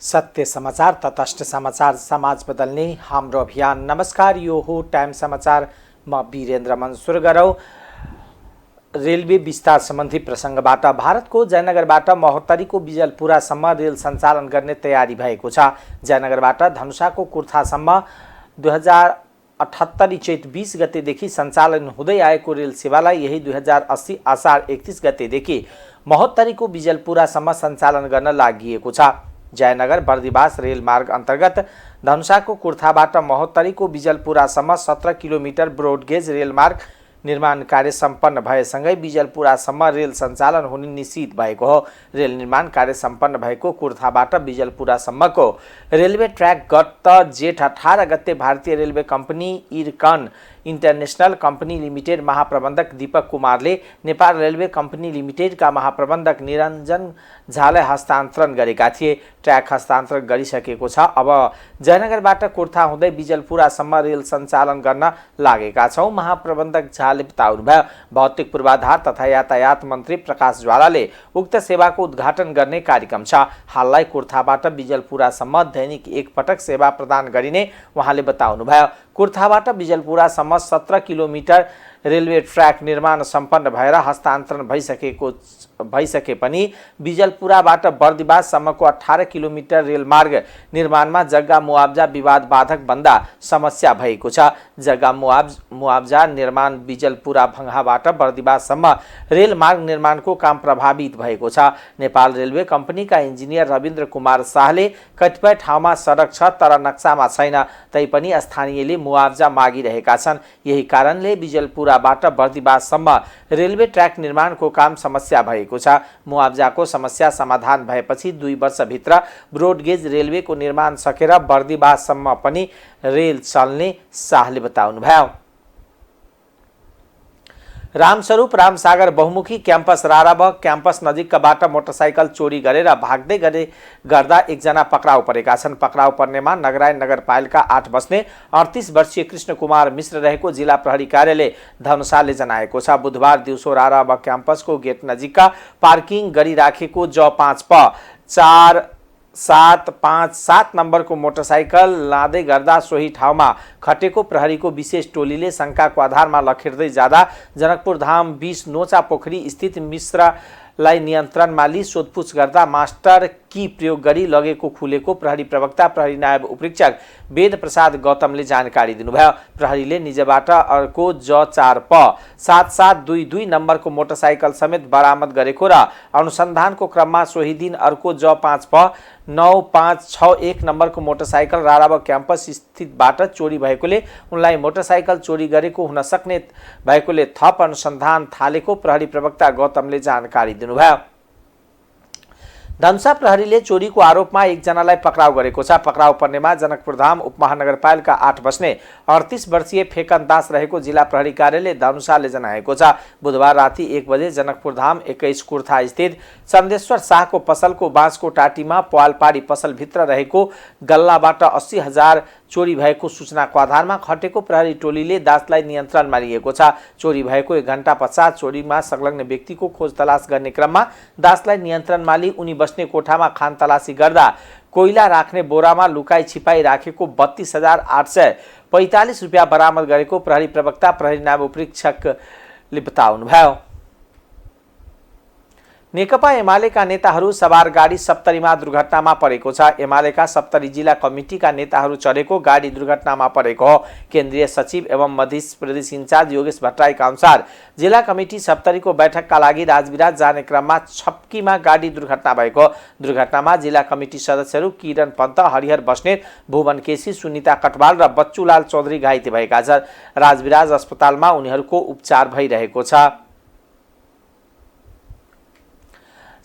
सत्य समाचार तटस्थ समाचार समाज बदल्ने हाम्रो अभियान। नमस्कार, यो हो टाइम समाचार। म वीरेन्द्र मन सुरु गरौँ। रेलवे विस्तार सम्बन्धी प्रसङ्गबाट भारतको जयनगरबाट महोत्तरीको बिजलपुरासम्म रेल सञ्चालन गर्ने तयारी भएको छ। जयनगरबाट धनुषाको कुर्थासम्म 2078 चैत 20 गतेदेखि सञ्चालन हुँदै आएको रेल सेवालाई यही 2080 आषाढ 31 गतेदेखि महोत्तरीको बिजलपुरासम्म सञ्चालन गर्न लागिएको छ। जयनगर बर्दिवास रेलमार्ग अन्तर्गत धनुषाको कुर्थाबाट महोत्तरीको बिजलपुरासम्म 17 किलोमिटर ब्रोडगेज रेलमार्ग निर्माण कार्य सम्पन्न भएसँगै बिजलपुरासम्म रेल सञ्चालन हुने निश्चित भएको हो। रेल निर्माण कार्य सम्पन्न भएको कुर्थाबाट बिजलपुरासम्मको रेलवे ट्र्याक गत जेठ 18 गते भारतीय railway company IRCON international company limited महाप्रबन्धक दीपक कुमारले नेपाल रेलवे कम्पनी लिमिटेडका महाप्रबन्धक निरञ्जन झालाई हस्तान्तरण गरेका थिए। ट्र्याक हस्तान्तरण गरिसकेको छ। अब जयनगरबाट कुर्था हुँदै बिजलपुरासम्म रेल सञ्चालन गर्न लागेका छौँ, महाप्रबन्धक झाले बताउनुभयो। भौतिक पूर्वाधार तथा यातायात मन्त्री प्रकाश ज्वालाले उक्त सेवाको उद्घाटन गर्ने कार्यक्रम छ। हाललाई कुर्थाबाट बिजलपुरासम्म दैनिक एक पटक सेवा प्रदान गरिने उहाँले बताउनुभयो। कुर्थाबाट बिजलपुरासम्म 17 किलोमिटर रेलवे ट्र्याक निर्माण सम्पन्न भएर हस्तान्तरण भइसके पनि बिजलपुराबाट बर्दिवाससम्मको 18 किलोमिटर रेलमार्ग निर्माणमा जग्गा मुआब्जा विवाद बाधक भन्दा समस्या भएको छ। जग्गा मुआब्जा निर्माण बिजलपुरा भङ्गाबाट बर्दिवाससम्म रेलमार्ग निर्माणको काम प्रभावित भएको छ। नेपाल रेलवे कम्पनीका इन्जिनियर रविन्द्र कुमार शाहले कतिपय ठाउँमा सडक छ तर नक्सामा छैन, तैपनि स्थानीयले मुआब्जा मागिरहेका छन्। यही कारणले बिजलपुराबाट बर्दिवाससम्म रेलवे ट्र्याक निर्माणको काम समस्या भएको छ। मुआब्जाको समस्या समाधान भएपछि 2 वर्षभित्र ब्रोडगेज रेलवेको निर्माण सकेर बर्दिवाससम्म पनि रेल चल्ने शाहले बताउनुभयो। रामस्वरूप रामसागर बहुमुखी क्याम्पस राराबग क्याम्पस नजिकबाट मोटरसाइकल चोरी गरेर भाग्दै गर्दा एकजना पक्राउ परेका छन्। पक्राउ पर्नेमा नगरायन नगरपालिका 8 बस्ने 38 वर्षीय कृष्ण कुमार मिश्र रहेको जिल्ला प्रहरी कार्यालय धनुषाले जनाएको छ। बुधबार दिउँसो राराबग क्याम्पसको गेट नजिकका पार्किङ गरिराखेको J5 प 4757 नम्बरको मोटरसाइकल लाँदै गर्दा सोही ठाउँमा खटेको प्रहरीको विशेष टोलीले शङ्काको आधारमा लखेर्दै जाँदा जनकपुर धाम 20 नोचा पोखरी स्थित मिश्रलाई नियन्त्रणमा लिई सोधपुछ गर्दा मास्टर की प्रयोग गरी लगेको खुलेको प्रहरी प्रवक्ता प्रहरी नायब उपरीक्षक वेद प्रसाद गौतमले जानकारी दिनुभयो। प्रहरीले निजबाट अर्को J4 प 7722 नम्बरको मोटरसाइकल समेत बरामद गरेको र अनुसन्धानको क्रममा सोही दिन अर्को J5 प 9561 नम्बरको मोटरसाइकल राराबग क्याम्पस स्थितबाट चोरी भएकोले उनलाई मोटरसाइकल चोरी गरेको हुन सक्ने भएकोले थप अनुसन्धान थालेको प्रहरी प्रवक्ता गौतमले जानकारी दिनुभयो। धनुषा प्रहरीले चोरीको आरोपमा एकजनालाई पक्राउ गरेको छ। पक्राउ पर्नेमा जनकपुरधाम उपमहानगरपालिका 8 बस्ने 38 वर्षीय फेकन दास रहेको जिल्ला प्रहरी कार्यालय धनुषाले जनाएको छ। बुधबार राति 1 बजे जनकपुरधाम 21 कुर्था स्थित चन्देश्वर शाहको पसलको बाँसको टाटीमा पालपाडी पसलभित्र रहेको गल्लाबाट 80,000 चोरी भएको सूचनाको आधारमा खटेको प्रहरी टोलीले दासलाई नियन्त्रणमा लिएको छ। चोरी भएको 1 घण्टा पश्चात चोरीमा संलग्न व्यक्तिको खोज तलास गर्ने क्रममा दासलाई नियन्त्रणमा लिई उनी बस्ने कोठामा खानतलासी गर्दा कोइला राख्ने बोरामा लुकाई छिपाई राखेको 32,845 रुपियाँ बरामद गरेको प्रहरी प्रवक्ता प्रहरी नायब उपरीक्षकले बताउनुभयो। नेकपा एमालेका नेताहरू सवार गाडी सप्तरीमा दुर्घटनामा परेको छ। एमालेका सप्तरी जिल्ला कमिटीका नेताहरू चढेको गाडी दुर्घटनामा परेको हो। केन्द्रीय सचिव एवं मध्य प्रदेश इन्चार्ज योगेश भट्टराईका अनुसार जिल्ला कमिटी सप्तरीको बैठकका लागि राजविराज जाने क्रममा छप्कीमा गाडी दुर्घटना भएको। दुर्घटनामा जिल्ला कमिटी सदस्यहरू किरण पन्त, हरिहर बस्नेत, भुवन केसी, सुनिता कटवाल र बच्चुलाल चौधरी घाइते भएका छन्। राजविराज अस्पतालमा उनीहरूको उपचार भइरहेको छ।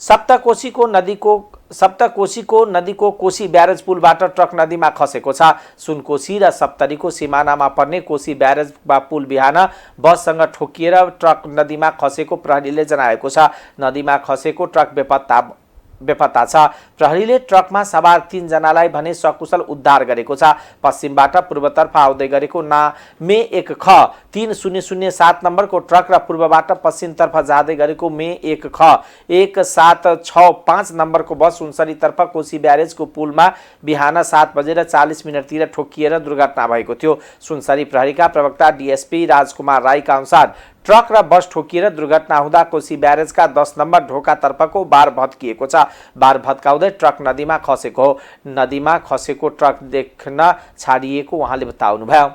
सप्तकोशीको नदीको कोशी ब्यारेज पुलबाट ट्रक नदीमा खसेको छ। सुनकोशी र सप्तरीको सिमानामा पर्ने कोशी ब्यारेज वा पुल बिहान बससँग ठोकिएर ट्रक नदीमा खसेको प्रहरीले जनाएको छ। नदीमा खसेको ट्रक बेपत्ता बेपत्ता छ। प्रहरीले ट्रकमा सवार 3 जनालाई भने सकुशल उद्धार गरेको छ। पश्चिमबाट पूर्वतर्फ आउँदै गरेको मे 1 ख 3007 नम्बरको ट्रक र पूर्वबाट पश्चिमतर्फ जाँदै गरेको मे 1 ख 1765 नम्बरको बस सुनसरीतर्फ कोशी ब्यारेजको पुलमा बिहान 7:40 तिर ठोकिएर दुर्घटना भएको थियो। सुनसरी प्रहरीका प्रवक्ता डीएसपी राजकुमार राईका अनुसार ट्रक र बस ठोकिएर दुर्घटना हुँदा कोशी ब्यारेजका 10 नम्बर ढोकातर्फको बार भत्किएको छ। बार भत्काउँदै ट्रक नदीमा खसेको हो। नदीमा खसेको ट्रक देख्न छाडिएको उहाँले बताउनुभयो।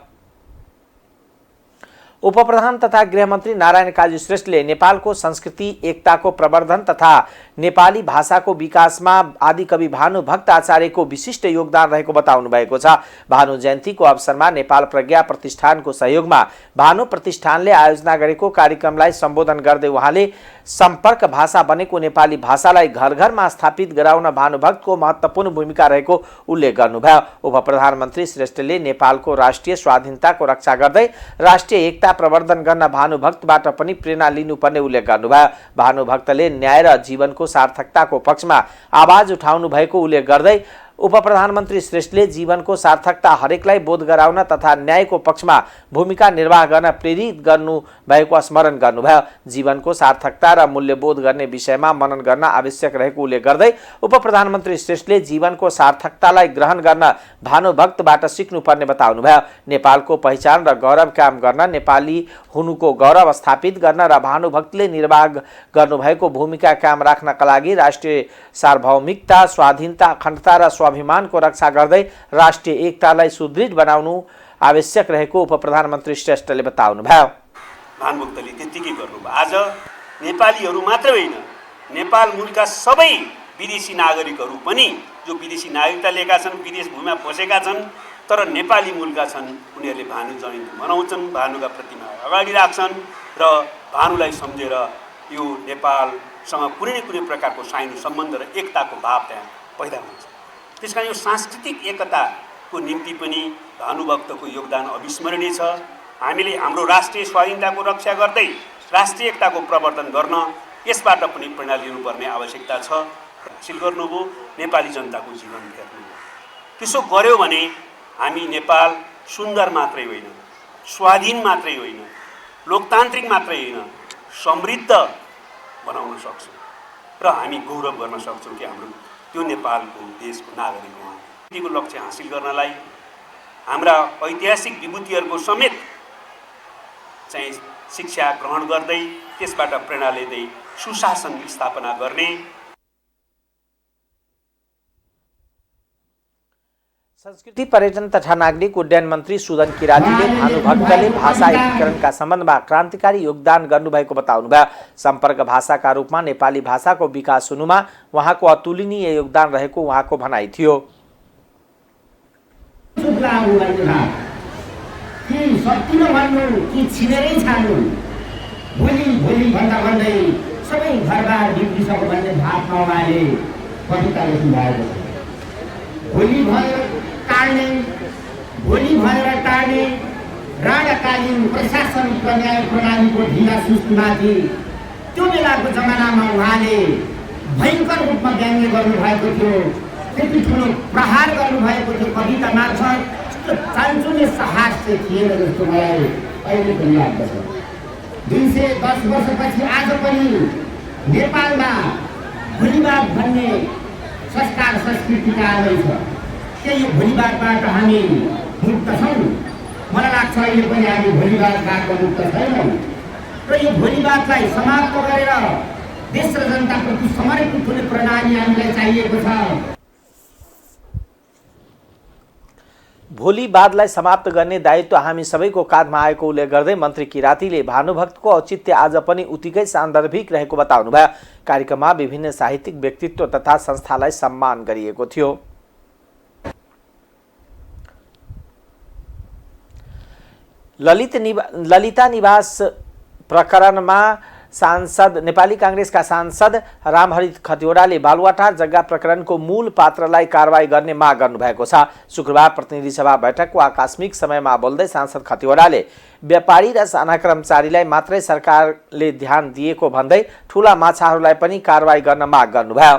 उपप्रधान तथा गृहमन्त्री नारायण काजी श्रेष्ठले नेपालको संस्कृति एकताको प्रवर्धन तथा नेपाली भाषाको विकासमा आदिकवि भानुभक्त आचार्यको विशिष्ट योगदान रहेको बताउनु भएको छ। भानु जयन्तीको अवसरमा नेपाल प्रज्ञा प्रतिष्ठानको सहयोगमा भानु प्रतिष्ठानले आयोजना गरेको कार्यक्रमलाई सम्बोधन गर्दै उहाँले सम्पर्क भाषा बनेको नेपाली भाषालाई घर घरमा स्थापित गराउन भानुभक्तको महत्त्वपूर्ण भूमिका रहेको उल्लेख गर्नुभयो। उपप्रधानमन्त्री श्रेष्ठले नेपालको राष्ट्रिय स्वाधीनताको रक्षा गर्दै राष्ट्रिय एकता प्रवर्धन गर्न भानुभक्तबाट पनि प्रेरणा लिनुपर्ने उल्लेख गर्नुभयो। भानुभक्तले न्याय र जीवनको सार्थकताको पक्षमा आवाज उठाउनु भएको उल्लेख गर्दै उपप्रधानमन्त्री श्रेष्ठले जीवनको सार्थकता हरेकलाई बोध गराउन तथा न्यायको पक्षमा भूमिका निर्वाह गर्न प्रेरित गर्नु भएको स्मरण गर्नुभयो। जीवनको सार्थकता र मूल्यबोध गर्ने विषयमा मनन गर्न आवश्यक रहेको उल्लेख गर्दै उपप्रधानमन्त्री श्रेष्ठले जीवनको सार्थकतालाई ग्रहण गर्न भानुभक्तबाट सिक्नुपर्ने बताउनुभयो। नेपालको पहिचान र गौरव कायम गर्न, नेपाली हुनुको गौरव स्थापित गर्न र भानुभक्तले निर्वाह गर्नुभएको भूमिका कायम राख्नका लागि राष्ट्रिय सार्वभौमिकता, स्वाधीनता, अखण्डता र स्वाभिमानको रक्षा गर्दै राष्ट्रिय एकतालाई सुदृढ बनाउनु आवश्यक रहेको उपप्रधानमन्त्री श्रेष्ठले बताउनुभयो। भानुभक्तले त्यतिकै गर्नुभयो। आज नेपालीहरू मात्र होइन, नेपाल मूलका सबै विदेशी नागरिकहरू पनि जो विदेशी नागरिकता लिएका छन्, विदेश भूमिमा बसेका छन् तर नेपाली मूलका छन्, उनीहरूले भानु जयन्ती मनाउँछन्, भानुका प्रतिमा अगाडि राख्छन् र भानुलाई सम्झेर यो नेपालसँग कुनै न कुनै प्रकारको साइनो सम्बन्ध र एकताको भाव त्यहाँ पैदा हुन्छ। त्यसकारण यो सांस्कृतिक एकताको निम्ति पनि भानुभक्तको योगदान अविस्मरणीय छ। हामीले हाम्रो राष्ट्रिय स्वाधीनताको रक्षा गर्दै राष्ट्रिय एकताको प्रवर्धन गर्न यसबाट पनि प्रेरणा लिनुपर्ने आवश्यकता छ। हासिल गर्नुभयो, नेपाली जनताको जीवन फेर्नु। त्यसो गर्यो भने हामी नेपाल सुन्दर मात्रै होइन, स्वाधीन मात्रै होइन, लोकतान्त्रिक मात्रै होइन, समृद्ध बनाउन सक्छौँ र हामी गौरव गर्न सक्छौँ कि हाम्रो त्यो नेपालको देशको नागरिक हो। यो लक्ष्य हासिल गर्नलाई हाम्रा ऐतिहासिक विभूतिहरूको समेत चाहिँ शिक्षा ग्रहण गर्दै त्यसबाट प्रेरणा लिँदै सुशासन स्थापना गर्ने। संस्कृति पर्यटन तथा नागरिक उड्डयन मन्त्री सुदन किरातीले भानुभक्तले भाषा एकीकरणका सम्बन्धमा क्रान्तिकारी योगदान गर्नुभएको बताउनुभयो। सम्पर्क भाषाका रूपमा नेपाली भाषाको विकास हुनुमा उहाँको अतुलनीय योगदान रहेको उहाँको भनाइ थियो। भोलि भएर टार्ने राणाकालीन प्रशासन न्याय प्रणालीको ढिला सुस्तीमाथि त्यो बेलाको जमानामा उहाँले भयङ्कर रूपमा व्यङ्ग्य गर्नुभएको थियो, त्यति ठुलो प्रहार गर्नुभएको थियो कविता मार्फत। त्यो चान्चुने साहस चाहिँ थिएन जस्तो मलाई अहिले पनि लाग्दछ। 210 वर्षपछि आज पनि नेपालमा भोलिवाद भन्ने संस्कार संस्कृतिका आलै छ। यो भोलिवादबाट हामी मुक्त छौँ। मलाई लाग्छ अहिले पनि हामी भोलिवादबाट मुक्त छैनौँ र यो भोलिवादलाई समाप्त गरेर देश र जनताप्रति समर्पित हुने प्रणाली हामीलाई चाहिएको छ। भोलिवादलाई समाप्त गर्ने दायित्व हामी सबैको काँधमा आएको उल्लेख गर्दै मन्त्री किरातीले भानुभक्तको औचित्य आज पनि उत्तिकै सान्दर्भिक रहेको बताउनुभयो। कार्यक्रममा विभिन्न साहित्यिक व्यक्तित्व तथा संस्थालाई सम्मान गरिएको थियो। ललिता निवास प्रकरणमा सांसद नेपाली कांग्रेसका सांसद रामहरि खतिवड़ाले बालुवाटार जग्गा प्रकरणको मूल पात्रलाई कारवाही गर्ने माग गर्नुभएको छ। शुक्रबार प्रतिनिधि सभा बैठकको आकस्मिक समयमा बोल्दै सांसद खतिवड़ाले व्यापारी र साना कर्मचारीलाई मात्रै सरकारले ध्यान दिएको भन्दै ठूला माछाहरूलाई पनि कारवाही गर्न माग गर्नुभयो।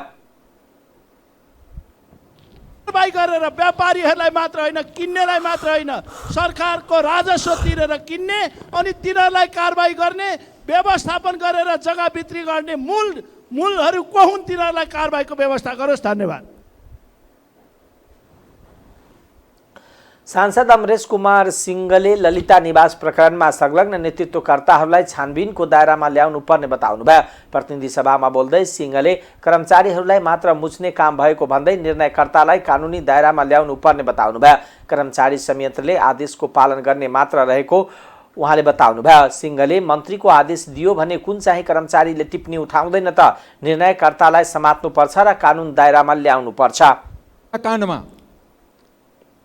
कारबाही गरेर व्यापारीहरूलाई मात्र होइन, किन्नेलाई मात्र होइन, सरकारको राजस्व तिरेर किन्ने अनि तिनीहरूलाई कारबाही गर्ने, व्यवस्थापन गरेर जग्गा बिक्री गर्ने मूलहरू को हुन्, तिनीहरूलाई कारबाहीको व्यवस्था गरोस्। धन्यवाद। सांसद अमरेश कुमार सिंहले ललिता निवास प्रकरणमा संलग्न नेतृत्वकर्ताहरूलाई छानबिनको दायरामा ल्याउनु पर्ने बताउनुभयो। प्रतिनिधि सभामा बोल्दै सिंहले कर्मचारीहरूलाई मात्र मुच्ने काम भएको भन्दै निर्णयकर्तालाई कानुनी दायरामा ल्याउनु पर्ने बताउनुभयो। कर्मचारी संयन्त्रले आदेशको पालन गर्ने मात्र रहेको उहाँले बताउनुभयो। सिंहले मन्त्रीको आदेश दियो भने कुन चाहिँ कर्मचारीले टिप्पणी उठाउँदैन त निर्णयकर्तालाई समात्नुपर्छ र कानुन दायरामा ल्याउनुपर्छ। काण्डमा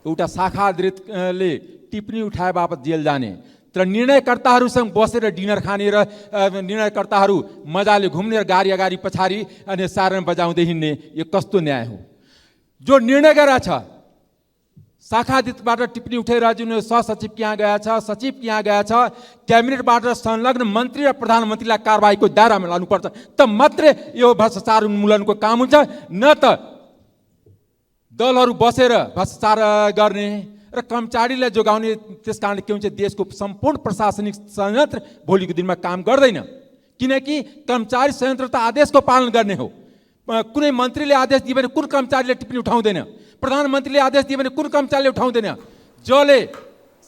एउटा शाखा अध्यक्षले टिप्पणी उठाए बापत जेल जाने, तर निर्णयकर्ताहरूसँग बसेर डिनर खाने र निर्णयकर्ताहरू मजाले घुम्ने र गाडी अगाडि पछाडि अनि सारण बजाउँदै हिँड्ने, यो कस्तो न्याय हो? जो निर्णय गरेछ शाखा अध्यक्षबाट टिप्पणी उठेर जुन सहसचिव यहाँ गएछ, सचिव यहाँ गएछ, क्याबिनेटबाट संलग्न मन्त्री र प्रधानमन्त्रीलाई कारबाहीको दायरामा लानुपर्छ, त मात्रै यो भ्रष्टाचार उन्मूलनको काम हुन्छ। न त दलहरू बसेर भ्रष्टाचार गर्ने र कर्मचारीलाई जोगाउने। त्यस कारणले के हुन्छ, देशको सम्पूर्ण प्रशासनिक संयन्त्र भोलिको दिनमा काम गर्दैन, किनकि कर्मचारी संयन्त्र त आदेशको पालन गर्ने हो। कुनै मन्त्रीले आदेश दियो भने कुन कर्मचारीले टिप्पणी उठाउँदैन, प्रधानमन्त्रीले आदेश दियो भने कुन कर्मचारीले उठाउँदैन। जसले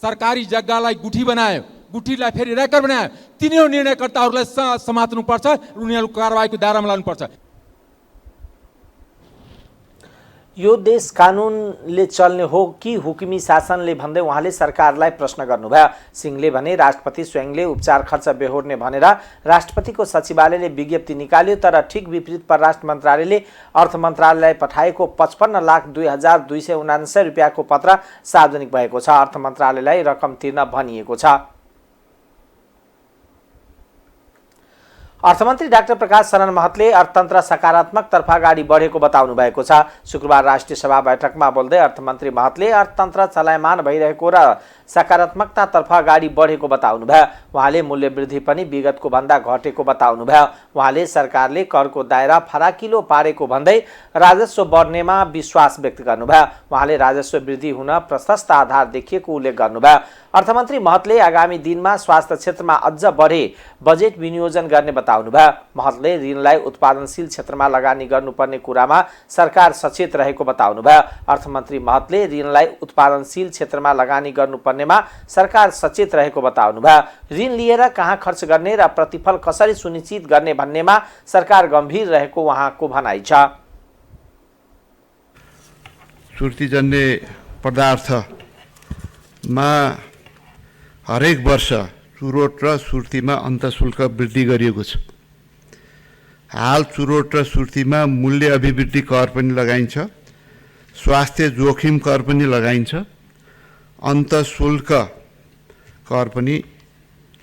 सरकारी जग्गालाई गुठी बनायो, गुठीलाई फेरि रेकर्ड बनायो, तिनीहरू निर्णयकर्ताहरूलाई समात्नुपर्छ, उनीहरूको कारबाहीको दायरामा लानुपर्छ। यो देश कानुनले चल्ने हो कि हुकुमी शासनले भन्दै उहाँले सरकारलाई प्रश्न गर्नुभयो। सिंहले भने राष्ट्रपति स्वयंले उपचार खर्च बेहोर्ने भनेर राष्ट्रपतिको सचिवालयले विज्ञप्ति निकाल्यो, तर ठिक विपरीत परराष्ट्र मन्त्रालयले अर्थ मन्त्रालयलाई पठाएको 55,02,279 रुपियाँको पत्र सार्वजनिक भएको छ। अर्थ मन्त्रालयलाई रकम तिर्न भनिएको छ। अर्थमन्त्री डाक्टर प्रकाश शरण महतले अर्थतन्त्र सकारात्मकतर्फ अगाडि बढेको बताउनु भएको छ। शुक्रबार राष्ट्रिय सभा बैठकमा बोल्दै अर्थमन्त्री महतले अर्थतन्त्र चलायमान भइरहेको र सकारात्मकतातर्फ अगाडि बढेको बताउनुभयो। उहाँले मूल्य वृद्धि पनि विगतको भन्दा घटेको बताउनुभयो। उहाँले सरकारले करको दायरा फराकिलो पारेको भन्दै राजस्व बढ्नेमा विश्वास व्यक्त गर्नुभयो। उहाँले राजस्व वृद्धि हुन प्रशस्त आधार देखिएको उल्लेख गर्नुभयो। अर्थमन्त्री महतले आगामी दिनमा स्वास्थ्य क्षेत्रमा अझ बढे बजेट विनियोजन गर्ने बताउनुभयो। महतले ऋणलाई उत्पादनशील क्षेत्रमा लगानी गर्नुपर्ने कुरामा सरकार सचेत रहेको बताउनुभयो। अर्थमन्त्री महतले ऋणलाई उत्पादनशील क्षेत्रमा लगानी गर्नुपर्नेमा सरकार सचेत रहेको बताउनुभयो। ऋण लिएर कहाँ खर्च गर्ने र प्रतिफल कसरी सुनिश्चित गर्ने भन्नेमा सरकार गम्भीर रहेको उहाँको भनाइ छ। सुर्तीजन्य पदार्थमा हरेक वर्ष चुरोट र सुर्तीमा अन्तःशुल्क वृद्धि गरिएको छ। हाल चुरोट र सुर्तीमा मूल्य अभिवृद्धि कर पनि लगाइन्छ, स्वास्थ्य जोखिम कर पनि लगाइन्छ, अन्तःशुल्क कर पनि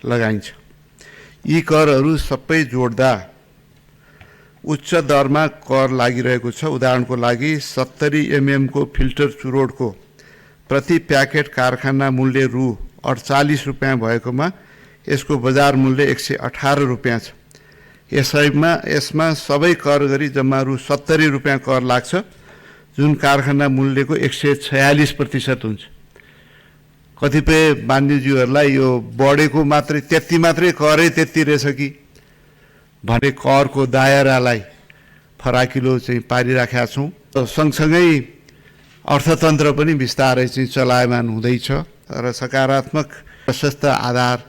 लगाइन्छ। यी करहरू सबै जोड्दा उच्च दरमा कर लागिरहेको छ। उदाहरणको लागि 70 mm को फिल्टर चुरोटको प्रति प्याकेट कारखाना मूल्य रु 48 रुपियाँ भएकोमा यसको बजार मूल्य 118 रुपियाँ छ। यसमा सबै कर गरी जम्मा रु 70 रुपियाँ कर लाग्छ, जुन कारखाना मूल्यको 146% हुन्छ। कतिपय वाणिज्यहरूलाई यो बढेको मात्रै मात्रै करै त्यति रहेछ कि भने करको दायरालाई फराकिलो चाहिँ पारिराखेका छौँ। सँगसँगै अर्थतन्त्र पनि बिस्तारै चाहिँ चलायमान हुँदैछ र सकारात्मक प्रशस्त आधार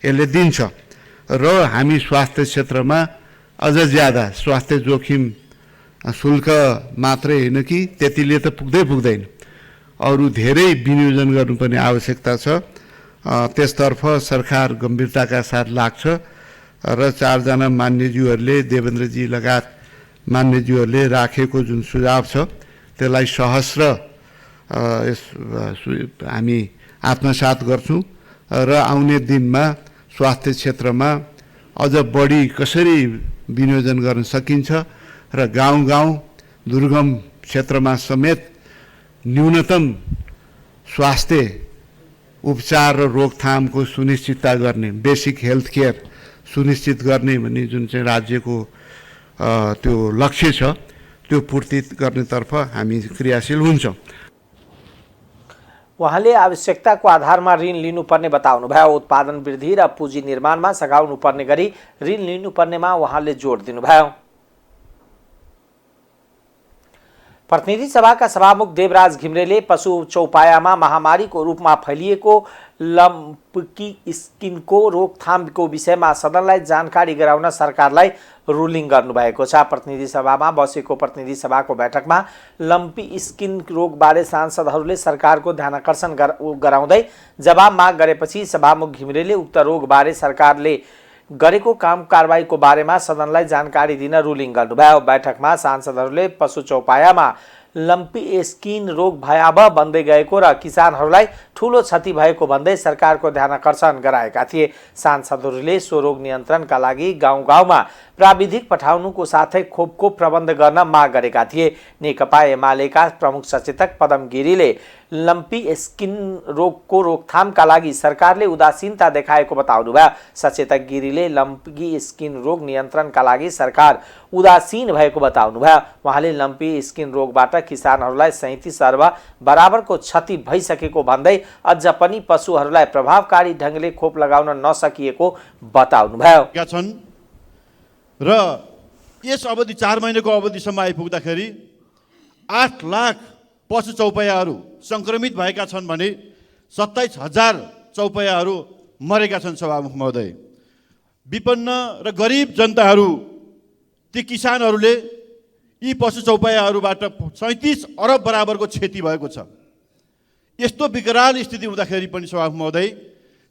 यसले दिन्छ र हामी स्वास्थ्य क्षेत्रमा अझ ज्यादा स्वास्थ्य जोखिम शुल्क मात्रै होइन कि त्यतिले त पुग्दैन, अरू धेरै विनियोजन गर्नुपर्ने आवश्यकता छ। त्यसतर्फ सरकार गम्भीरताका साथ लाग्छ र 4 जना मान्यज्यूहरूले देवेन्द्रजी लगायत मान्यज्यूहरूले राखेको जुन सुझाव छ त्यसलाई सहस्र हामी आत्मसात गर्छौँ र आउने दिनमा स्वास्थ्य क्षेत्रमा अझ बढी कसरी विनियोजन गर्न सकिन्छ र गाउँ दुर्गम क्षेत्रमा समेत न्यूनतम स्वास्थ्य उपचार र रोकथामको सुनिश्चितता गर्ने, बेसिक हेल्थ केयर सुनिश्चित गर्ने भन्ने जुन चाहिँ राज्यको त्यो लक्ष्य छ त्यो पूर्ति गर्नेतर्फ हामी क्रियाशील हुन्छौँ। उहाँले आवश्यकताको आधारमा ऋण लिनुपर्ने बताउनुभयो। उत्पादन वृद्धि र पुँजी निर्माणमा सघाउनु पर्ने गरी ऋण लिनुपर्नेमा उहाँले जोड दिनुभयो। प्रतिनिधि सभाका सभामुख देवराज घिमिरेले पशु चौपायामा महामारीको रूपमा फैलिएको लम्पकी स्किनको रोकथामको विषयमा सदनलाई जानकारी गराउन सरकारलाई रुलिङ गर्नुभएको छ। प्रतिनिधि सभामा बसेको प्रतिनिधि सभाको बैठकमा लम्पी स्किन रोगबारे सांसदहरूले सरकारको ध्यानाकर्षण गराउँदै जवाब माग गरेपछि सभामुख घिमिरेले उक्त रोगबारे सरकारले गरेको काम कारबाहीको बारेमा सदनलाई जानकारी दिन रुलिङ गर्नुभयो। बैठकमा सांसदहरूले पशु चौपायामा लम्पी स्किन रोग भयावह बन्दै गएको र किसानहरूलाई ठूलो क्षति भएको भन्दै सरकारको ध्यानाकर्षण गराएका थिए। सांसदहरूले सो रोग नियन्त्रणका लागि गाउँ-गाउँमा प्राविधिक पठाउनुको साथै खोपको प्रबन्ध गर्न माग गरेका थिए। नेकपा एमालेका प्रमुख सचेतक पदम गिरीले लम्पी स्किन रोगको रोकथामका लागि सरकारले उदासीनता देखाएको बताउनुभयो। सचेतक गिरीले लम्पी स्किन रोग नियन्त्रणका लागि सरकार उदासीन भएको बताउनुभयो। उहाँले लम्पी स्किन रोगबाट किसानहरूलाई 37 अर्ब बराबरको क्षति भइसकेको भन्दै अझ पनि पशुहरूलाई प्रभावकारी ढङ्गले खोप लगाउन नसकिएको बताउनुभयो। र यस अवधि 4 महिनाको अवधिसम्म आइपुग्दाखेरि 8 लाख पशु चौपायाहरू संक्रमित भएका छन् भने 27,000 चौपायाहरू मरेका छन्। सभामुख महोदय, विपन्न र गरिब जनताहरू, ती किसानहरूले यी पशु चौपायाहरूबाट 37 अर्ब बराबरको क्षति भएको छ। यस्तो विकराल स्थिति हुँदाखेरि पनि सभामुख महोदय,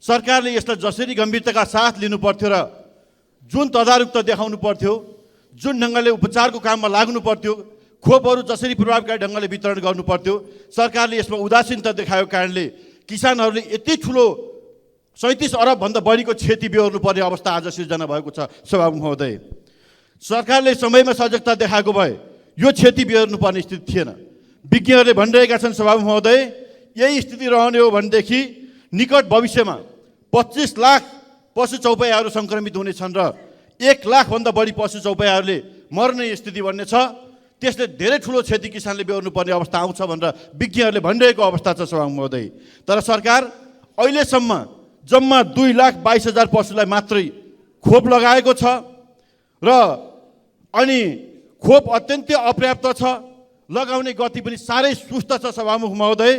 सरकारले यसलाई जसरी गम्भीरताका साथ लिनु पर्थ्यो र जुन तदारुकता देखाउनु पर्थ्यो, जुन ढङ्गले उपचारको काममा लाग्नु पर्थ्यो, खोपहरू जसरी प्रभावकारी ढङ्गले वितरण गर्नु पर्थ्यो, सरकारले यसमा उदासीनता देखाएको कारणले किसानहरूले यति ठुलो 37 अर्ब भन्दा बढीको क्षति बेहोर्नु पर्ने अवस्था आज सिर्जना भएको छ। सभामुख महोदय, सरकारले समयमा सजगता देखाएको भए यो क्षति बेहोर्नु पर्ने स्थिति थिएन। विज्ञहरूले भनिरहेका छन् सभामुख महोदय, यही स्थिति रहने हो भनेदेखि निकट भविष्यमा 25 लाख पशु चौपायाहरू संक्रमित हुनेछन् र 1 लाखभन्दा बढी पशु चौपायाहरूले मर्ने स्थिति बन्ने छ। त्यसले धेरै ठुलो क्षति किसानले बेहोर्नु पर्ने अवस्था आउँछ भनेर विज्ञहरूले भनिरहेको अवस्था छ। सभामुख महोदय, तर सरकार अहिलेसम्म जम्मा 2,22,000 पशुलाई मात्रै खोप लगाएको छ र अनि खोप अत्यन्तै अपर्याप्त छ। लगाउने गति पनि साह्रै सुस्त छ। सभामुख महोदय,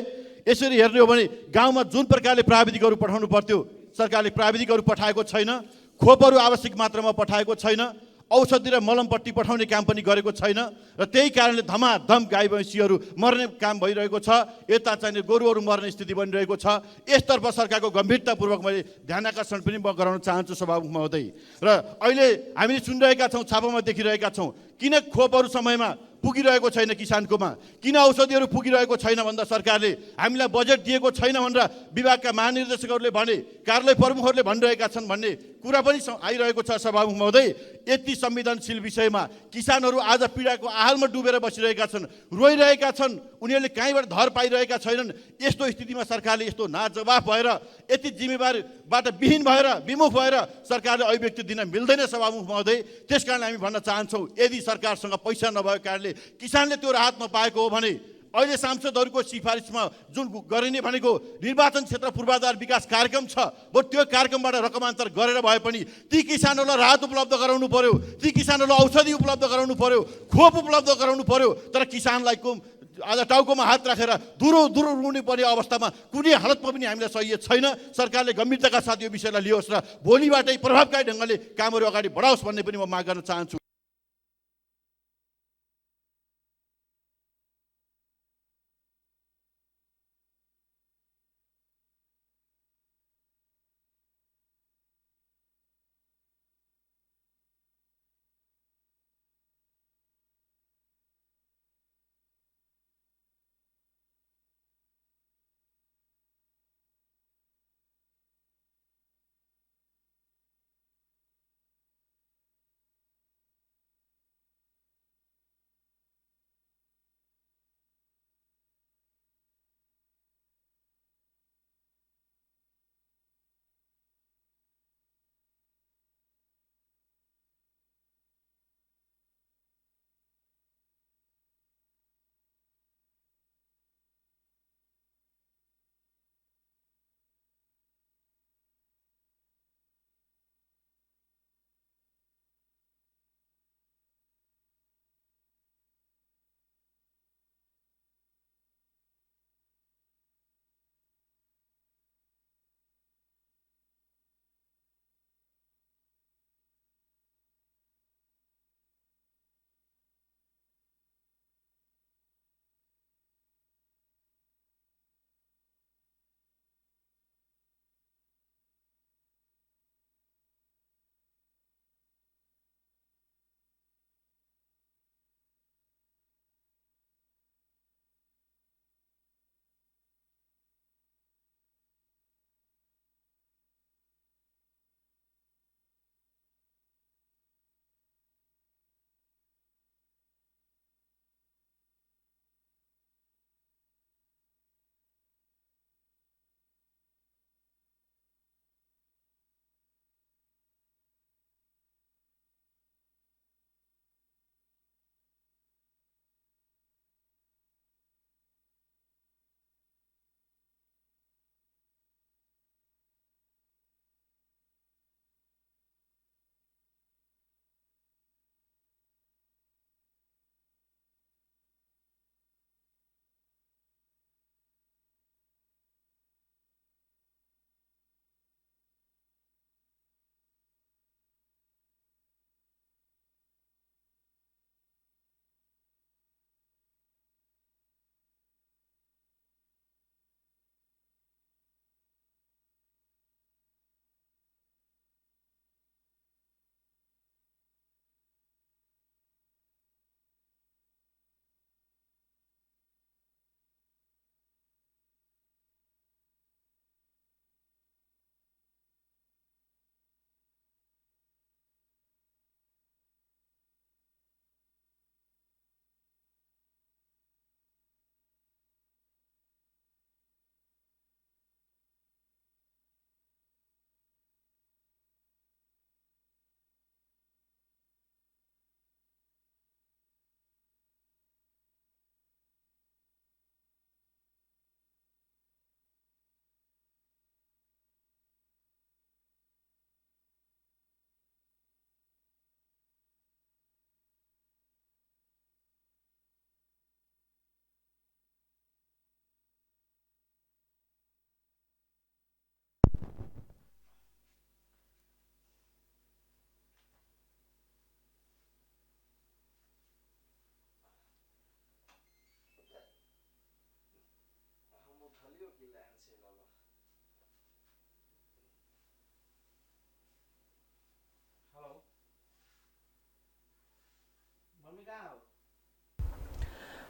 यसरी हेर्ने हो भने गाउँमा जुन प्रकारले प्राविधिकहरू पठाउनु पर्थ्यो, सरकारले प्राविधिकहरू पठाएको छैन, खोपहरू आवश्यक मात्रामा पठाएको छैन, औषधि र मलमपट्टी पठाउने काम पनि गरेको छैन र त्यही कारणले धमाधम गाई भैँसीहरू मर्ने काम भइरहेको छ। यता चाहिँ गोरुहरू मर्ने स्थिति बनिरहेको छ। यसतर्फ सरकारको गम्भीरतापूर्वक मैले ध्यानाकर्षण पनि म गराउन चाहन्छु सभामुख महोदय। र अहिले हामीले सुनिरहेका छौँ, छापामा देखिरहेका छौँ, किन खोपहरू समयमा पुगिरहेको छैन किसानकोमा, किन औषधिहरू पुगिरहेको छैन भन्दा सरकारले हामीलाई बजेट दिएको छैन भनेर विभागका महानिर्देशकहरूले भने, कार्यालय प्रमुखहरूले भनिरहेका छन् भन्ने कुरा पनि आइरहेको छ। सभामुख महोदय, यति संवेदनशील विषयमा किसानहरू आज पीडाको आहालमा डुबेर बसिरहेका छन्, रोइरहेका छन्, उनीहरूले कहीँबाट धर पाइरहेका छैनन्। यस्तो स्थितिमा सरकारले यस्तो नाजवाफ भएर, यति जिम्मेवारीबाट विहीन भएर, विमुख भएर सरकारले अभिव्यक्ति दिन मिल्दैन सभामुख महोदय। त्यसकारण हामी भन्न चाहन्छौँ, यदि सरकारसँग पैसा नभएको कारणले किसानले त्यो राहत नपाएको हो भने अहिले सांसदहरूको सिफारिसमा जुन गरिने भनेको निर्वाचन क्षेत्र पूर्वाधार विकास कार्यक्रम छ, बरु त्यो कार्यक्रमबाट रकमान्तर गरेर भए पनि ती किसानहरूलाई राहत उपलब्ध गराउनु पर्यो, ती किसानहरूलाई औषधि उपलब्ध गराउनु पर्यो, खोप उपलब्ध गराउनु पर्यो। तर किसानलाई आज टाउकोमा हात राखेर दुरो रुने पर्ने अवस्थामा कुनै हालतमा पनि हामीलाई सही छैन। सरकारले गम्भीरताका साथ यो विषयलाई लियोस् र भोलिबाटै प्रभावकारी ढङ्गले कामहरू अगाडि बढाओस् भन्ने पनि म माग गर्न चाहन्छु।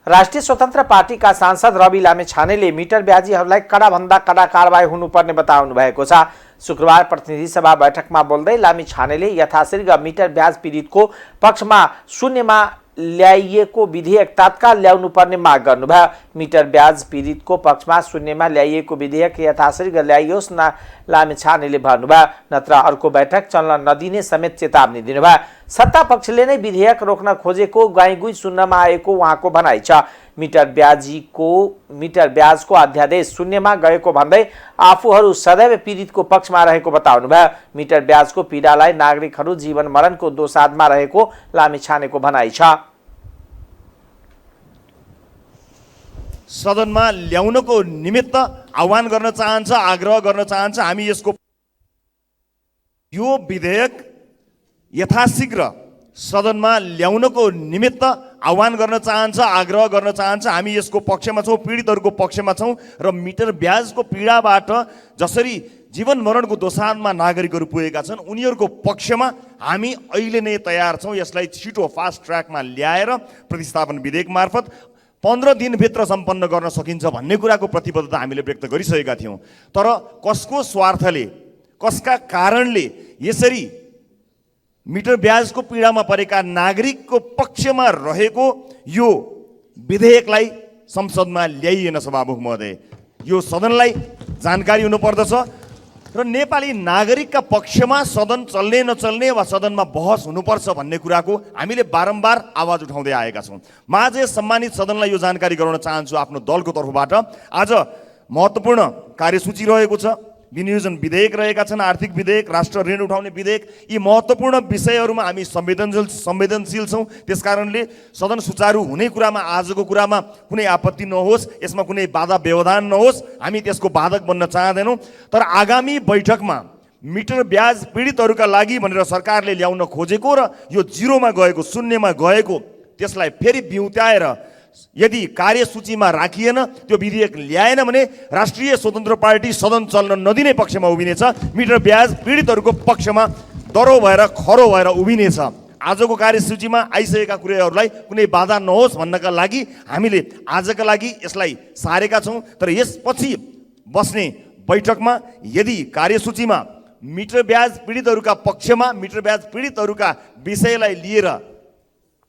राष्ट्रिय स्वतन्त्र पार्टीका सांसद रवि लामेछानेले मिटर ब्याजीहरूलाई कडाभन्दा कडा कारबाही हुनुपर्ने बताउनु भएको छ। शुक्रबार प्रतिनिधि सभा बैठकमा बोल्दै लामेछानेले यथाशीघ्र मिटर ब्याज पीडितको पक्षमा शून्यमा ल्याइएको विधेयक तत्काल ल्याउनु पर्ने माग गर्नुभयो। मिटर ब्याज पीडितको पक्षमा शून्यमा ल्याइएको विधेयक यथाशीघ्र ल्याइयोस् न लामेछानेले भन्नुभयो, नत्र अर्को बैठक चल्न नदिने समेत चेतावनी दिनुभयो। सत्ता पक्षले नै विधेयक रोक्न खोजेको गाईगुई सुन्नमा आएको उहाँको भनाइ छ। मिटर ब्याजको अध्यादेश शून्यमा गएको भन्दै आफूहरू सदैव पीडितको पक्षमा रहेको बताउनुभयो। मिटर ब्याजको पीडालाई नागरिकहरू जीवन मरणको दोसाधमा रहेको लामेछानेको भनाइ छ। सदनमा ल्याउनको निमित्त आह्वान गर्न चाहन्छ, आग्रह गर्न चाहन्छ। हामी यो विधेयक यथाशीघ्र सदनमा ल्याउनको निमित्त आह्वान गर्न चाहन्छ, आग्रह गर्न चाहन्छ। हामी यसको पक्षमा छौँ, पीडितहरूको पक्षमा छौँ र मिटर ब्याजको पीडाबाट जसरी जीवन मरणको दोसाधमा नागरिकहरू पुगेका छन् उनीहरूको पक्षमा हामी अहिले नै तयार छौँ। यसलाई छिटो फास्ट ट्र्याकमा ल्याएर प्रतिस्थापन विधेयक मार्फत 15 दिनभित्र सम्पन्न गर्न सकिन्छ भन्ने कुराको प्रतिबद्धता हामीले व्यक्त गरिसकेका थियौँ। तर कसको स्वार्थले, कसका कारणले यसरी मिटर ब्याजको पीडामा परेका नागरिकको पक्षमा रहेको यो विधेयकलाई संसदमा ल्याइएन सभामुख महोदय। यो सदनलाई जानकारी हुनुपर्दछ र नेपाली नागरिकका पक्षमा सदन चल्ने नचल्ने वा सदनमा बहस हुनुपर्छ भन्ने कुराको हामीले बारम्बार आवाज उठाउँदै आएका छौँ। म आज सम्मानित सदनलाई यो जानकारी गराउन चाहन्छु आफ्नो दलको तर्फबाट। आज महत्त्वपूर्ण कार्यसूची रहेको छ, विनियोजन विधेयक रहेका छन्, आर्थिक विधेयक, राष्ट्र ऋण उठाउने विधेयक। यी महत्त्वपूर्ण विषयहरूमा हामी संवेदनशील छौँ। त्यसकारणले सदन सुचारू हुने कुरामा, आजको कुरामा कुनै आपत्ति नहोस्, यसमा कुनै बाधा व्यवधान नहोस्, हामी त्यसको बाधक बन्न चाहँदैनौँ। तर आगामी बैठकमा मिटर ब्याज पीडितहरूका लागि भनेर सरकारले ल्याउन खोजेको र यो जिरोमा गएको, शून्यमा गएको, त्यसलाई फेरि बिउत्याएर यदि कार्यसूचीमा राखिएन, त्यो विधेयक ल्याएन भने राष्ट्रिय स्वतन्त्र पार्टी सदन चल्न नदिने पक्षमा उभिनेछ। मिटर ब्याज पीडितहरूको पक्षमा दरो भएर खरो भएर उभिनेछ। आजको कार्यसूचीमा आइसकेका कुराहरूलाई कुनै बाधा नहोस् भन्नका लागि हामीले आजका लागि यसलाई सारेका छौँ। तर यसपछि बस्ने बैठकमा यदि कार्यसूचीमा मिटर ब्याज पीडितहरूका पक्षमा मिटर ब्याज पीडितहरूका विषयलाई लिएर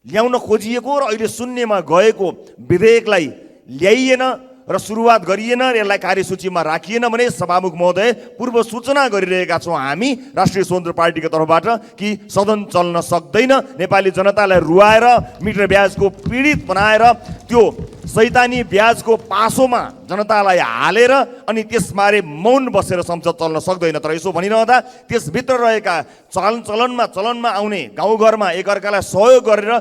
ल्याउन खोजिएको र अहिले शून्यमा गएको विधेयकलाई ल्याइएन र सुरुवात गरिएन र यसलाई कार्यसूचीमा राखिएन भने सभामुख महोदय पूर्व सूचना गरिरहेका छौँ हामी राष्ट्रिय स्वतन्त्र पार्टीको तर्फबाट कि सदन चल्न सक्दैन। नेपाली जनतालाई रुवाएर मिटर ब्याजको पीडित बनाएर त्यो सैतानी ब्याजको पासोमा जनतालाई हालेर अनि त्यसबारे मौन बसेर संसद चल्न सक्दैन। तर यसो भनिरहँदा त्यसभित्र रहेका चलनमा आउने गाउँघरमा एकअर्कालाई सहयोग गरेर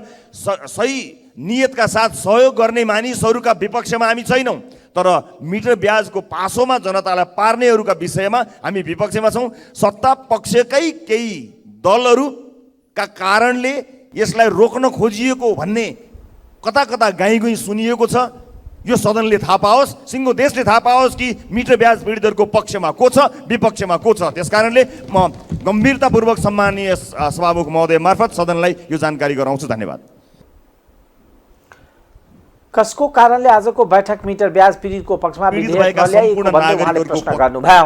सही नियतका साथ सहयोग गर्ने मानिसहरूका विपक्षमा हामी छैनौँ। तर मिटर ब्याजको पासोमा जनतालाई पार्नेहरूका विषयमा हामी विपक्षमा छौँ। सत्ता पक्षकै केही दलहरूका कारणले यसलाई रोक्न खोजिएको भन्ने कता कता गाईगुई सुनिएको छ। यो सदनले थाहा पाओस्, सिङ्गो देशले थाहा पाओस् कि मिटर ब्याज पीडितहरूको पक्षमा को छ, विपक्षमा को छ। त्यसकारणले म गम्भीरतापूर्वक सम्माननीय सभामुख महोदय मार्फत सदनलाई यो जानकारी गराउँछु। धन्यवाद। कसको कारणले आजको बैठक मिटर ब्याज पीडितको पक्षमा विधेयक नल्याइएको भन्दै उहाँले प्रश्न गर्नुभयो।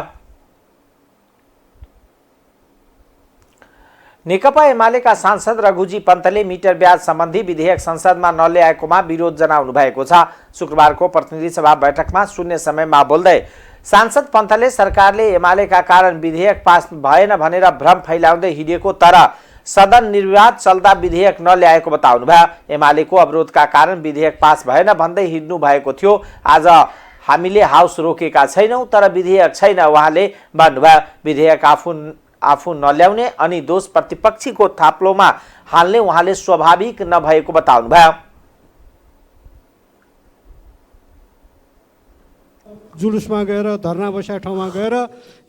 नेकपा एमालेका सांसद रघुजी पन्तले मिटर ब्याज सम्बन्धी विधेयक संसदमा नल्याएकोमा विरोध जनाउनु भएको छ। शुक्रबारको प्रतिनिधि सभा बैठकमा शून्य समयमा बोल्दै सांसद पन्तले सरकारले एमालेका कारण विधेयक पास भएन भनेर भ्रम फैलाउँदै हिँडेको तर सदन निर्विवाद चल्दा विधेयक नल्याएको बताउनुभयो। एमालेको अवरोधका कारण विधेयक पास भएन भन्दै हिँड्नु भएको थियो। आज हामीले हाउस रोकेका छैनौँ तर विधेयक छैन उहाँले भन्नुभयो। विधेयक आफू नल्याउने अनि दोष प्रतिपक्षीको थाप्लोमा हाल्ने उहाँले स्वाभाविक नभएको बताउनुभयो। जुलुसमा गएर धरना बसेका ठाउँमा गएर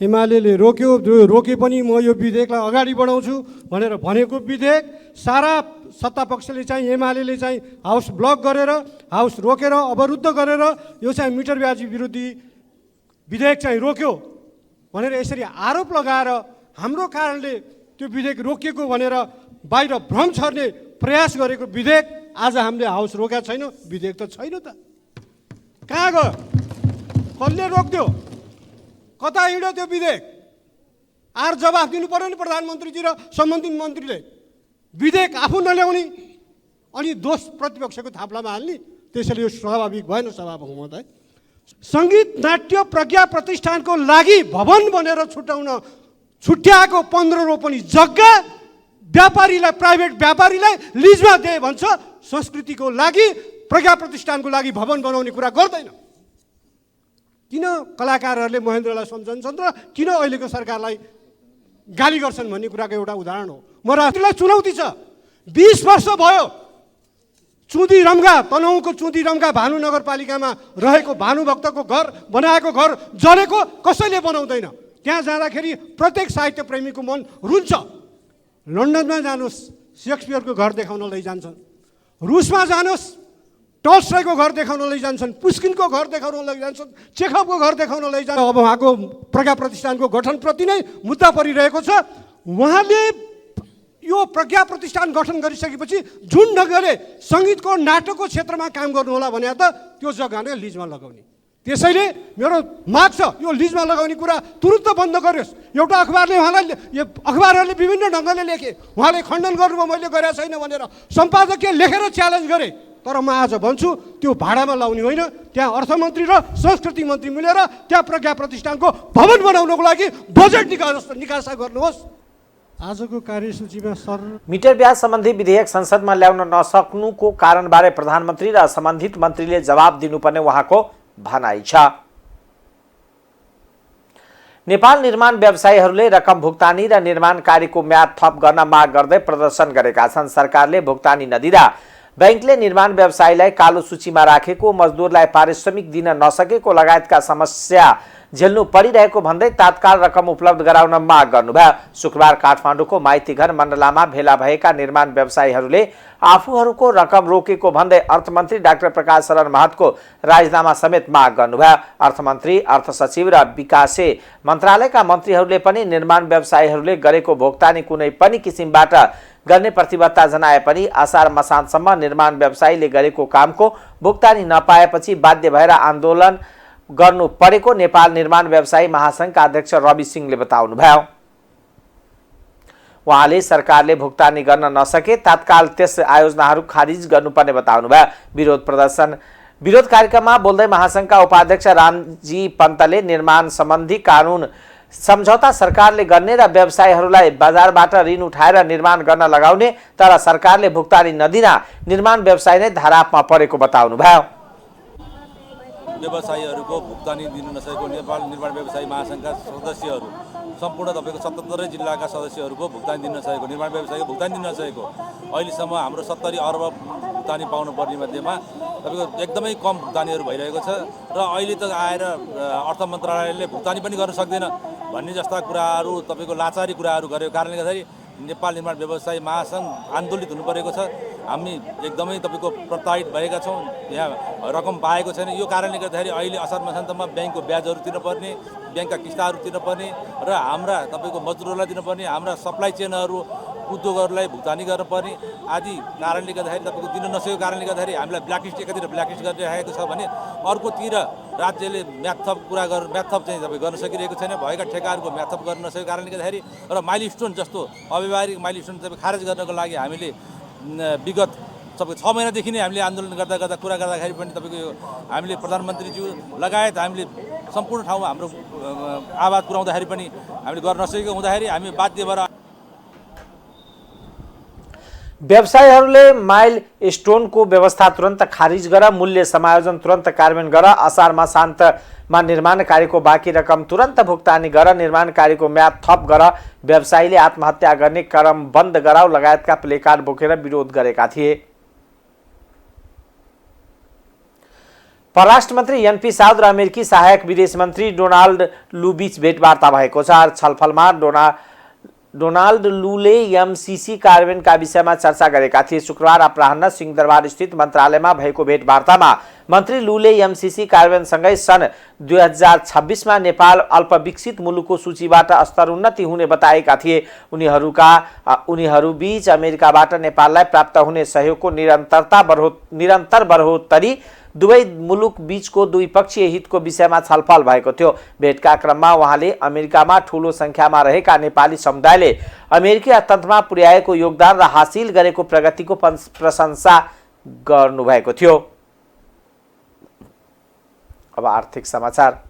एमाले रोके पनि म यो विधेयकलाई अगाडि बढाउँछु भनेर भनेको विधेयक सारा सत्ता पक्षले चाहिँ एमाले चाहिँ हाउस ब्लक गरेर, हाउस रोकेर, अवरुद्ध गरेर यो चाहिँ मिटर ब्याज विरोधी विधेयक चाहिँ रोक्यो भनेर यसरी आरोप लगाएर हाम्रो कारणले त्यो विधेयक रोकिएको भनेर बाहिर भ्रम छर्ने प्रयास गरेको विधेयक आज हामीले हाउस रोकेका छैनौँ। विधेयक त छैन त, कहाँ गयो? कसले रोक्यो? कता हिँड्यो त्यो विधेयक? जवाफ दिनु पर्यो नि प्रधानमन्त्रीजी र सम्बन्धित मन्त्रीले। विधेयक आफू नल्याउने अनि दोष प्रतिपक्षको थाप्लामा हाल्ने, त्यसैले यो स्वाभाविक भएन सभामुख महोदय। सङ्गीत नाट्य प्रज्ञा प्रतिष्ठानको लागि भवन बनेर छुट्याएको 15 रोपनी जग्गा व्यापारीलाई, प्राइभेट व्यापारीलाई लिजमा दिए भन्छ। संस्कृतिको लागि, प्रज्ञा प्रतिष्ठानको लागि भवन बनाउने कुरा गर्दैन। किन कलाकारहरूले महेन्द्रलाई सम्झन्छन् र किन अहिलेको सरकारलाई गाली गर्छन् भन्ने कुराको एउटा उदाहरण हो। म राष्ट्रलाई चुनौती छ। 20 वर्ष भयो चुँदीरम्घा, तनहुँको चुँदीरम्घा भानु नगरपालिकामा रहेको भानुभक्तको घर बनाएको घर जलेको कसैले बनाउँदैन। त्यहाँ जाँदाखेरि प्रत्येक साहित्य प्रेमीको मन रुन्छ। लन्डनमा जानुहोस्, सेक्सपियरको घर देखाउन लैजान्छन्। रुसमा जानुहोस्, टल्स्टयको घर देखाउन लैजान्छन्। पुस्किनको घर देखाउन लैजान्छन्। चेखवको घर देखाउन लैजान्छन्। अब उहाँको प्रज्ञा प्रतिष्ठानको गठनप्रति नै मुद्दा परिरहेको छ। उहाँले यो प्रज्ञा प्रतिष्ठान गठन गरिसकेपछि जुन ढङ्गले सङ्गीतको नाटकको क्षेत्रमा काम गर्नुहोला भने त त्यो जग्गा नै लिजमा लगाउने। त्यसैले मेरो माग छ, यो लिजमा लगाउने कुरा तुरुन्त बन्द गरियोस्। एउटा अखबारले उहाँलाई, अखबारहरूले विभिन्न ढङ्गले लेखे, उहाँले खण्डन गर्नुभयो मैले गरेको छैन भनेर। सम्पादकीय लेखेर च्यालेन्ज गरे। तर म आज भन्छु त्यो भाडामा लाउने होइन। त्यहाँ अर्थमन्त्री र संस्कृति मन्त्री मिलेर त्यहाँ प्रज्ञा प्रतिष्ठानको भवन बनाउनको लागि बजेट निकासा गर्नुहोस्। आजको कार्यसूचीमा मिटर ब्याज सम्बन्धी विधेयक संसदमा ल्याउन नसक्नुको कारणबारे प्रधानमन्त्री र सम्बन्धित मन्त्रीले जवाब दिनुपर्ने उहाँको भनाइ छ। नेपाल निर्माण व्यवसायीहरूले रकम भुक्तानी र निर्माण कार्यको म्याद थप गर्न माग गर्दै प्रदर्शन गरेका छन्। सरकारले भुक्तानी नदिँदा बैंकले निर्माण व्यवसायीलाई कालो सूचीमा राखेको, मजदुरलाई पारिश्रमिक दिन नसकेको लगायतका समस्या झेल्नु परिरहेको भन्दै तात्काल रकम उपलब्ध गराउन माग गर्नुभयो। शुक्रबार काठमाडौँको माइतीघर मण्डलामा भेला भएका निर्माण व्यवसायीहरूले आफूहरूको रकम रोकेको भन्दै अर्थमन्त्री डाक्टर प्रकाश शरण महतको राजीनामा समेत माग गर्नुभयो। अर्थमन्त्री, अर्थ सचिव र विकासे मन्त्रालयका मन्त्रीहरूले पनि निर्माण व्यवसायीहरूले गरेको भुक्तानी कुनै पनि किसिमबाट गर्ने प्रतिबद्धता जनाए पनि असार मसान्तसम्म निर्माण व्यवसायीले गरेको कामको भुक्तानी नपाएपछि बाध्य भएर आन्दोलन गर्नु परेको नेपाल निर्माण व्यवसायी महासंघका अध्यक्ष रवि सिंहले बताउनुभयो। उहाँले सरकारले भुक्तानी गर्न नसके तत्काल त्यस आयोजनाहरू खारिज गर्नुपर्ने बताउनुभयो। विरोध कार्यक्रममा बोल्दै महासंघका उपाध्यक्ष रामजी पन्तले निर्माण सम्बन्धी कानुन सम्झौता सरकारले गर्ने र व्यवसायीहरूलाई बजारबाट ऋण उठाएर निर्माण गर्न लगाउने, तर सरकारले भुक्तानी नदिँदा निर्माण व्यवसायी नै धरापमा परेको बताउनुभयो। व्यवसायीहरूको भुक्तानी दिन नसकेको नेपाल निर्माण व्यवसायी महासंघका सदस्यहरू, सम्पूर्ण तपाईँको 77 जिल्लाका सदस्यहरूको भुक्तानी दिन नसकेको, निर्माण व्यवसायीको भुक्तानी दिन नसकेको, अहिलेसम्म हाम्रो 70 अर्ब भुक्तानी पाउनुपर्ने मध्येमा तपाईँको एकदमै कम भुक्तानीहरू भइरहेको छ र अहिले त आएर अर्थ मन्त्रालयले भुक्तानी पनि गर्न सक्दैन भन्ने जस्ता कुराहरू, तपाईँको लाचारी कुराहरू गरेको कारणले गर्दाखेरि नेपाल निर्माण व्यवसायी महासंघ आन्दोलित हुनु परेको छ। हामी एकदमै तपाईँको प्रताडित भएका छौँ। यहाँ रकम पाएको छैन। यो कारणले गर्दाखेरि अहिले असार मसान्तमा ब्याङ्कको ब्याजहरू तिर्नुपर्ने, ब्याङ्कका किस्ताहरू तिर्नुपर्ने र हाम्रा तपाईँको मजदुरहरूलाई दिनुपर्ने, हाम्रा सप्लाई चेनहरू उद्योगहरूलाई भुक्तानी गर्नुपर्ने आदि कारणले गर्दाखेरि तपाईँको दिन नसकेको कारणले गर्दाखेरि हामीलाई ब्ल्याकलिस्ट, एकातिर ब्ल्याकलिस्ट गरिरहेको छ भने अर्कोतिर राज्यले म्याथप चाहिँ तपाईँ गर्न सकिरहेको छैन। भएका ठेकाहरूको म्याथप गर्न नसकेको कारणले गर्दाखेरि र माइलस्टोन जस्तो अव्यवहारिक माइलस्टोन तपाईँ खारेज गर्नको लागि हामीले विगत तपाईँ 6 महिनादेखि नै हामीले आन्दोलन गर्दा कुरा गर्दाखेरि पनि तपाईँको हामीले प्रधानमन्त्रीज्यू लगायत हामीले सम्पूर्ण ठाउँमा हाम्रो आवाज पुर्याउँदाखेरि पनि हामीले गर्न नसकेको हुँदाखेरि हामी बाध्य भएर व्यवसायीहरूले माइल स्टोनको व्यवस्था तुरन्त खारिज गर, मूल्य समायोजन तुरन्त कार्यान्वयन गर, असार मसान्तमा निर्माण कार्यको बाँकी रकम तुरन्त भुक्तानी गर, निर्माण कार्यको म्याद थप गर, व्यवसायीले आत्महत्या गर्ने क्रम बन्द गराउ लगायतका प्लेकार्ड बोकेर विरोध गरेका थिए। परराष्ट्र मन्त्री एनपी साउद र अमेरिकी सहायक विदेश मन्त्री डोनाल्ड लू बीच भेटवार्ता भएको छ। छलफलमा डोनाल्ड लूले एमसीसी कार्यान्वयनका विषयमा चर्चा गरेका थिए। शुक्रबार अपराह्न सिंहदरबार स्थित मन्त्रालयमा भएको भेटवार्तामा मन्त्री लूले एमसीसी कार्यान्वयनसँगै सन् 2026मा नेपाल अल्पविकसित मुलुकको सूचीबाट स्तरोन्नति हुने बताएका थिए। उनीहरूबीच अमेरिकाबाट नेपाललाई प्राप्त हुने सहयोगको निरन्तर बढोत्तरी दुवै मुलुक बीचको द्विपक्षीय हितको विषयमा छलफल भएको थियो। भेटका क्रममा उहाँले अमेरिकामा ठूलो संख्यामा रहेका नेपाली समुदायले अमेरिकी अर्थतन्त्रमा पुर्याएको योगदान र हासिल गरेको प्रगतिको प्रशंसा गर्नुभएको थियो। अब आर्थिक समाचार।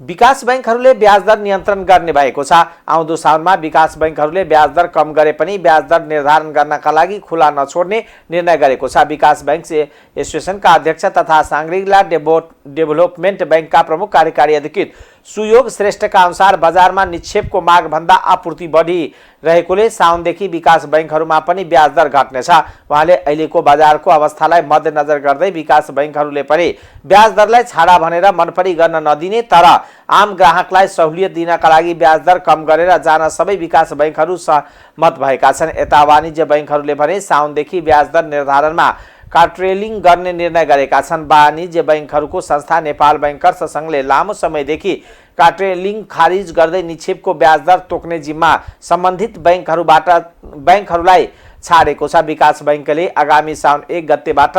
विकास बैंकहरूले ब्याज दर नियन्त्रण गर्ने भएको छ। आउँदो साउनमा विकास बैंकहरूले ब्याज दर कम गरे पनि ब्याज दर निर्धारण गर्नका लागि खुला नछोड्ने निर्णय गरेको छ। विकास बैंक एसोसिएसनका अध्यक्ष तथा साङ्ग्रिला डेभलपमेन्ट बैंकका प्रमुख कार्यकारी अधिकृत सुयोग श्रेष्ठका अनुसार बजारमा निक्षेपको माग भन्दा आपूर्ति बढिरहेकोले साउनदेखि विकास बैंकहरूमा पनि ब्याज दर घट्नेछ। उहाँले अहिलेको बजारको अवस्थालाई मध्यनजर गर्दै विकास बैंकहरूले पनि ब्याज दरलाई छाडा भनेर मनपरी गर्न नदिने तर आम ग्राहकलाई सहुलियत दिनका लागि ब्याज दर कम गरेर जान सबै विकास बैंकहरू सहमत भएका छन्। यता वाणिज्य बैंकहरूले भने साउनदेखि ब्याज दर निर्धारणमा कार्टेलिङ गर्ने निर्णय गरेका छन्। वाणिज्य बैंकहरूको संस्था नेपाल बैंकर्स संघले लामो समयदेखि कार्टेलिङ खारिज गर्दै निक्षेपको ब्याज दर तोक्ने जिम्मा सम्बन्धित बैंकहरूलाई छाडेको छ। विकास बैंकले आगामी साउन 1 गतेबाट